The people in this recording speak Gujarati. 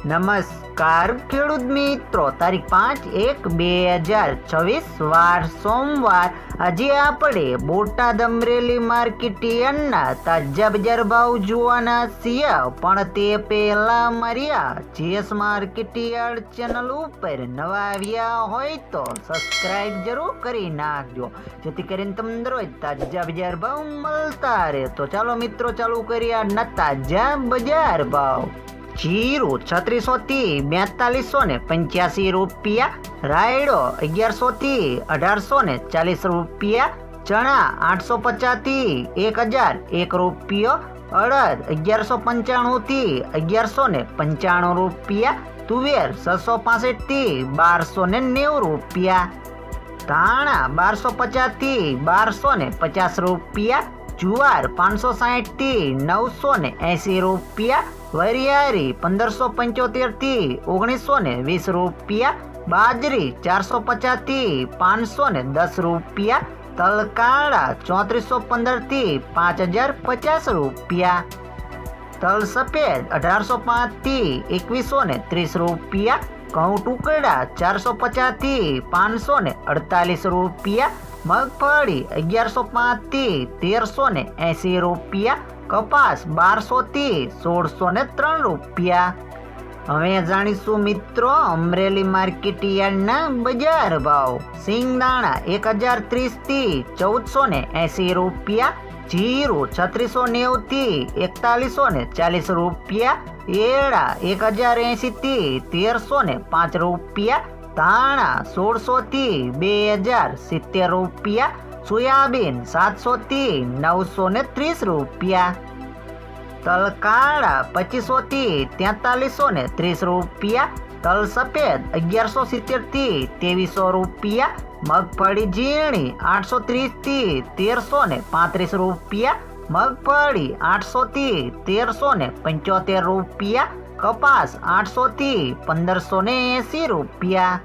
નમસ્કાર ખેડૂત મિત્રો, તારીખ 5/1/2026 વાર સોમવાર। આજે આપણે બોટાદ અમરેલી માર્કેટ યાર્ડના તાજા બજાર ભાવ જોવાના છીએ, પણ તે પહેલા મારી આ જીએસ માર્કેટ યાર્ડ ચેનલ ઉપર નવા આવ્યા હોય તો સબસ્ક્રાઇબ જરૂર કરી નાખજો, જેથી કરીને તમને રોજ તાજા બજાર ભાવ મળતા રહે। તો ચાલો મિત્રો, ચાલુ કરીએ આજના તાજા બજાર ભાવ। जीरु 3600 થી 4285 રૂપિયા, રાયડો 1100 થી 1840 રૂપિયા, ચણા 850 થી 1001 રૂપિયો, અડદ 1195 થી 1195 રૂપિયા, તુવેર 665 થી 1290 રૂપિયા, ધાણા 1250 થી 1250 રૂપિયા, जुआर 560 થી 980 રૂપિયા, वरियारी 1575 થી 1920 રૂપિયા, बाजरी 450 થી 510 રૂપિયા, तल काळा 3415 થી 5050 રૂપિયા, तल सफेद 1805 થી 2130 રૂપિયા, घऊं टुकड़ा 450 થી 548 રૂપિયા, मगफળી 1105 થી 1380 રૂપિયા, कपास 1200 થી 1603 રૂપિયા। હવે જાણીશું મિત્રો અમરેલી માર્કેટ યાર્ડના બજાર ભાવ। સિંગદાણા 1030 થી 1480 રૂપિયા, જીરું 3690 થી 4140 રૂપિયા, એડા 1080 થી 1305 રૂપિયા, धाणा 1600 થી 2070 રૂપિયા, सोयाबीन 700 થી 930 રૂપિયા, तल काळा 2500 થી 4330 રૂપિયા, तल सफेद 1170 થી 2300 રૂપિયા, मगफળી ઝીણી 830 થી 1335 રૂપિયા, मगफળી 800 થી 1375 રૂપિયા, कपास 800 થી 1580 રૂપિયા।